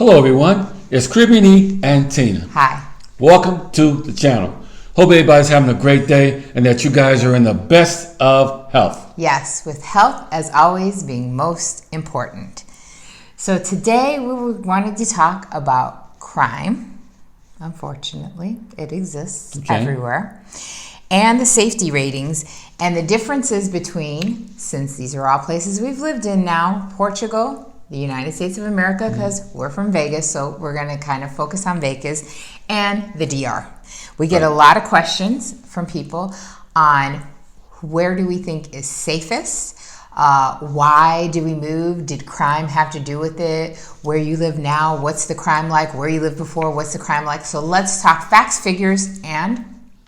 Hello everyone, it's Creepy and Tina. Hi. Welcome to the channel. Hope everybody's having a great day and that you guys are in the best of health. Yes, with health as always being most important. So today we wanted to talk about crime. Unfortunately, it exists everywhere. And the safety ratings and the differences between, since these are all places we've lived in now, Portugal, the United States of America, because we're from Vegas, so we're going to kind of focus on Vegas, and the DR. We get a lot of questions from people on where do we think is safest, why do we move, did crime have to do with it, where you live now, what's the crime like, where you lived before, what's the crime like. So let's talk facts, figures, and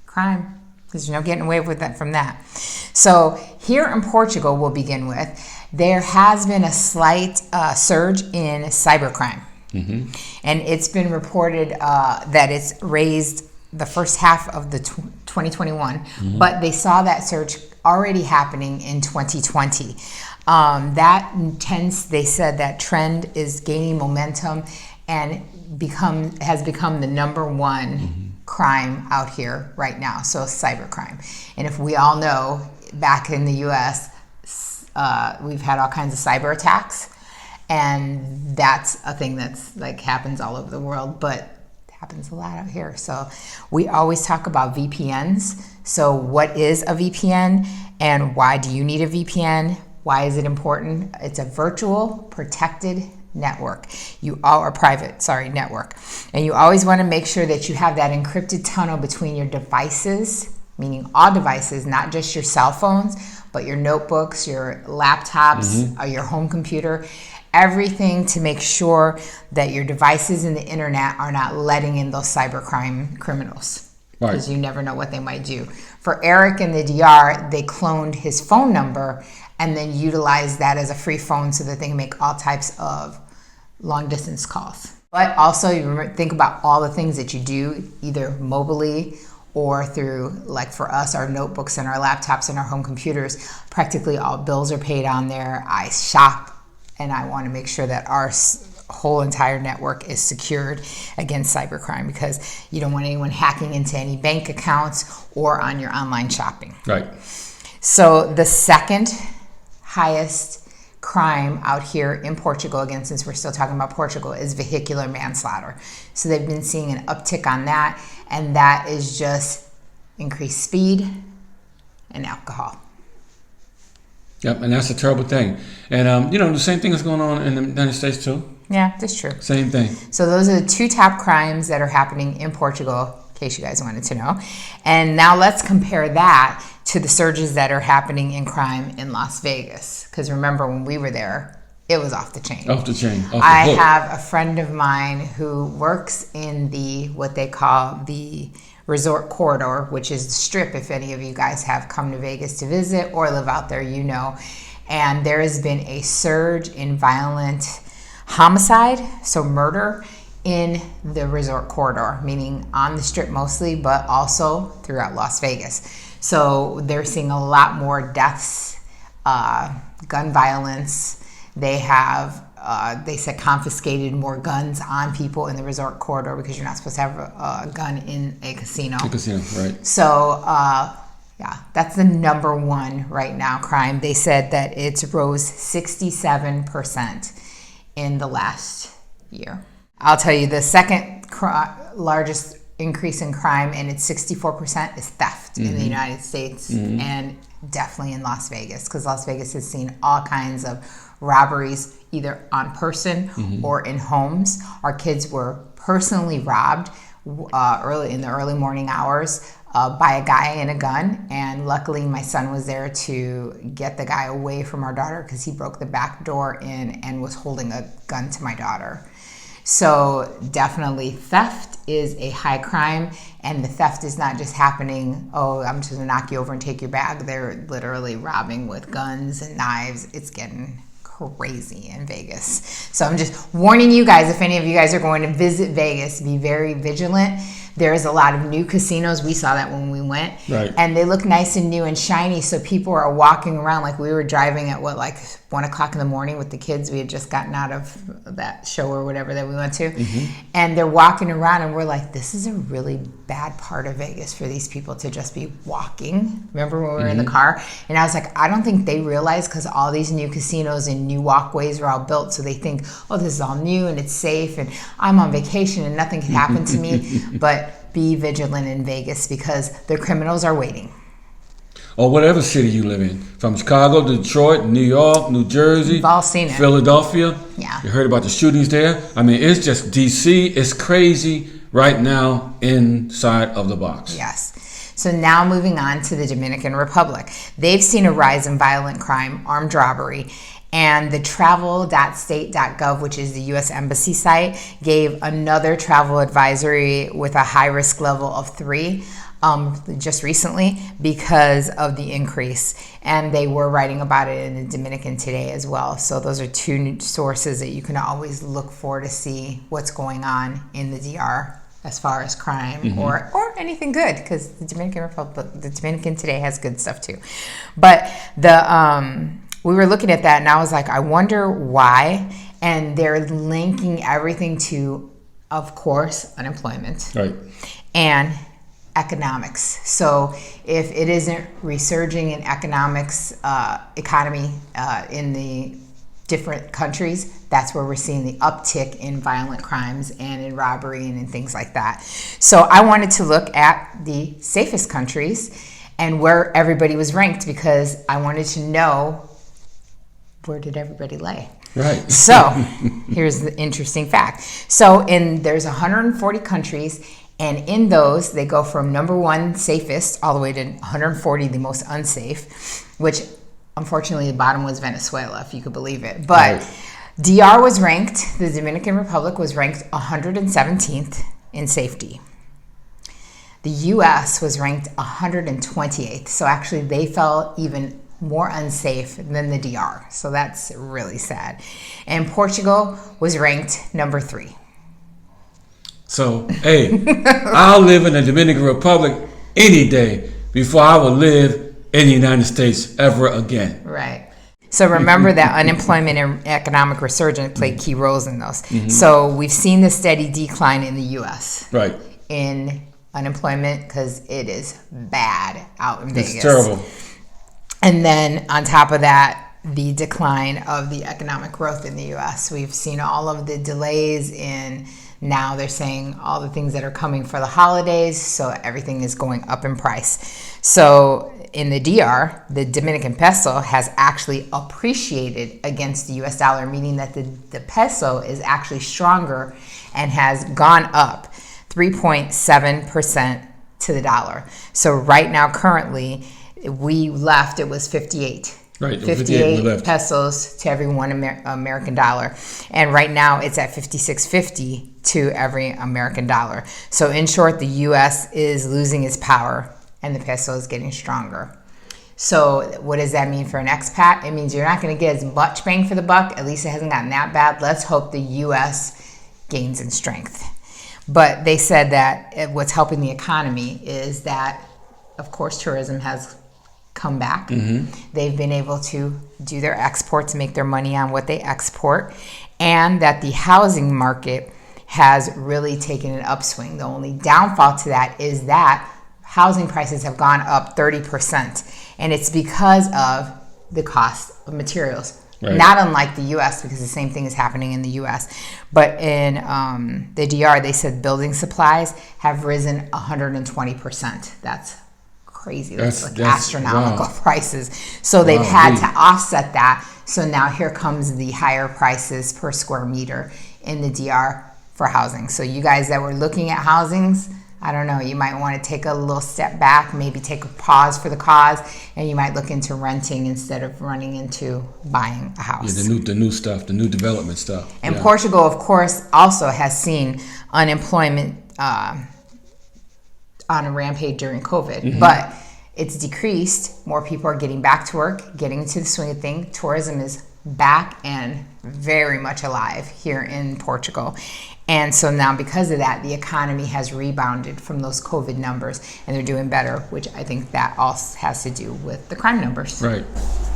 crime, because there's no getting away with that from that. So here in Portugal, we'll begin with, there has been a slight surge in cybercrime. And it's been reported that it's raised the first half of the 2021, but they saw that surge already happening in 2020. They said that trend is gaining momentum and has become the number one crime out here right now, so cybercrime. And if we all know, back in the US, we've had all kinds of cyber attacks, and that's a thing that's like happens all over the world, but happens a lot out here. So we always talk about VPNs. So what is a VPN and why do you need a VPN? Why is it important? It's a virtual protected network. Network. And you always want to make sure that you have that encrypted tunnel between your devices, meaning all devices, not just your cell phones, but your notebooks, your laptops, or your home computer, everything to make sure that your devices and the internet are not letting in those cybercrime criminals. Because you never know what they might do. For Eric in the DR, they cloned his phone number and then utilized that as a free phone so that they can make all types of long distance calls. But also you think about all the things that you do either mobily or through, like for us, our notebooks and our laptops and our home computers. Practically all bills are paid on there. I shop, and I want to make sure that our whole entire network is secured against cybercrime, because you don't want anyone hacking into any bank accounts or on your online shopping. Right. So the second highest crime out here in Portugal, again, since we're still talking about Portugal, is vehicular manslaughter. So they've been seeing an uptick on that, and that is just increased speed and alcohol. Yep, and that's a terrible thing. And, the same thing is going on in the United States too. Yeah, that's true. Same thing. So those are the two top crimes that are happening in Portugal, in case you guys wanted to know. And now let's compare that to the surges that are happening in crime in Las Vegas. Because remember, when we were there, it was off the chain. Off the chain. I have a friend of mine who works in what they call the resort corridor, which is the Strip, if any of you guys have come to Vegas to visit or live out there, you know. And there has been a surge in violent homicide, so murder, in the resort corridor, meaning on the Strip mostly, but also throughout Las Vegas. So they're seeing a lot more deaths, gun violence. They have, they said, confiscated more guns on people in the resort corridor, because you're not supposed to have a gun in a casino. A casino, right. So, yeah, that's the number one right now crime. They said that it's rose 67% in the last year. I'll tell you the second largest increase in crime, and it's 64%, is theft in the United States, and definitely in Las Vegas, because Las Vegas has seen all kinds of robberies, either on person or in homes. Our kids were personally robbed in the early morning hours by a guy in a gun, and luckily my son was there to get the guy away from our daughter, because he broke the back door in and was holding a gun to my daughter. So definitely theft is a high crime, and the theft is not just happening, oh, I'm just gonna knock you over and take your bag. They're literally robbing with guns and knives. It's getting crazy in Vegas. So I'm just warning you guys, if any of you guys are going to visit Vegas, be very vigilant, There's a lot of new casinos. We saw that when we went. Right. And they look nice and new and shiny. So people are walking around. Like we were driving at 1 o'clock in the morning with the kids. We had just gotten out of that show or whatever that we went to. And they're walking around and we're like, this is a really bad part of Vegas for these people to just be walking. Remember when we were in the car? And I was like, I don't think they realize, because all these new casinos and new walkways are all built. So they think, oh, this is all new and it's safe and I'm on vacation and nothing can happen to me. But be vigilant in Vegas because the criminals are waiting. Or whatever city you live in. From Chicago to Detroit, New York, New Jersey, We've all seen it. Philadelphia. Yeah. You heard about the shootings there. I mean, it's just DC. It's crazy right now inside of the box. Yes. So now moving on to the Dominican Republic. They've seen a rise in violent crime, armed robbery, and the travel.state.gov, which is the U.S. Embassy site, gave another travel advisory with a high risk level of 3 just recently because of the increase. And they were writing about it in the Dominican today as well. So those are 2 sources that you can always look for to see what's going on in the DR as far as crime or anything good, because the Dominican Republic, the Dominican today has good stuff too. But we were looking at that and I was like, I wonder why. And they're linking everything to, of course, unemployment. Right. And economics. So if it isn't resurging in economy in the different countries, that's where we're seeing the uptick in violent crimes and in robbery and in things like that. So I wanted to look at the safest countries and where everybody was ranked, because I wanted to know, where did everybody lay? Right. So here's the interesting fact. So there's 140 countries, and in those, they go from number 1 safest all the way to 140 the most unsafe, which unfortunately the bottom was Venezuela, if you could believe it. But right. DR was ranked, the Dominican Republic was ranked 117th in safety. The US was ranked 128th. So actually they fell even more unsafe than the DR. So that's really sad. And Portugal was ranked number 3. So, hey, I'll live in the Dominican Republic any day before I will live in the United States ever again. Right. So remember that unemployment and economic resurgence played key roles in those. So we've seen the steady decline in the U.S. Right. in unemployment because it is bad out in Vegas. It's terrible. And then on top of that, the decline of the economic growth in the U.S. We've seen all of the delays in, now they're saying all the things that are coming for the holidays, so everything is going up in price. So in the DR, the Dominican peso has actually appreciated against the U.S. dollar, meaning that the peso is actually stronger and has gone up 3.7% to the dollar. So right now, currently, we left, it was 58. Right, 58 pesos to every one American dollar. And right now it's at 56.50 to every American dollar. So in short, the U.S. is losing its power and the peso is getting stronger. So what does that mean for an expat? It means you're not going to get as much bang for the buck. At least it hasn't gotten that bad. Let's hope the U.S. gains in strength. But they said that what's helping the economy is that, of course, tourism has come back. They've been able to do their exports, make their money on what they export, and that the housing market has really taken an upswing. The only downfall to that is that housing prices have gone up 30%, and it's because of the cost of materials. Right. Not unlike the U.S., because the same thing is happening in the U.S. But in the DR, they said building supplies have risen 120%. That's crazy. That's astronomical prices. So they've had to offset that. So now here comes the higher prices per square meter in the DR for housing. So you guys that were looking at housings, I don't know, you might want to take a little step back, maybe take a pause for the cause, and you might look into renting instead of running into buying a house. Yeah, the new stuff, the new development stuff. And Portugal, of course, also has seen unemployment on a rampage during COVID, but it's decreased. More people are getting back to work, getting into the swing of things. Tourism is back and very much alive here in Portugal. And so now because of that, the economy has rebounded from those COVID numbers, and they're doing better, which I think that also has to do with the crime numbers. Right.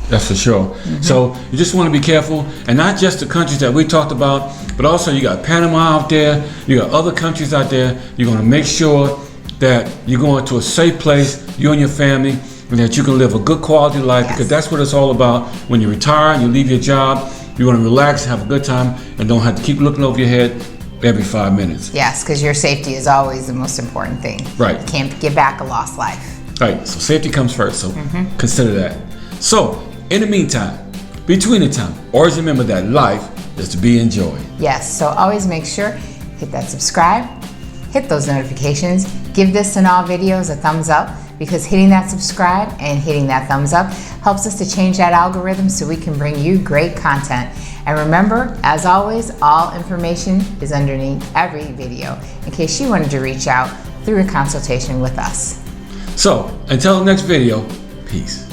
That's for sure. So you just want to be careful, and not just the countries that we talked about, but also you got Panama out there, you got other countries out there. You're going to make sure that you're going to a safe place, you and your family, and that you can live a good quality life, because that's what it's all about. When you retire and you leave your job, you want to relax, have a good time, and don't have to keep looking over your head every 5 minutes. Yes, because your safety is always the most important thing. Right. You can't give back a lost life. Right, so safety comes first, so consider that. So, in the meantime, between the time, always remember that life is to be enjoyed. Yes, so always make sure, hit that subscribe, hit those notifications, give this and all videos a thumbs up, because hitting that subscribe and hitting that thumbs up helps us to change that algorithm so we can bring you great content. And remember, as always, all information is underneath every video in case you wanted to reach out through a consultation with us. So, until the next video, peace.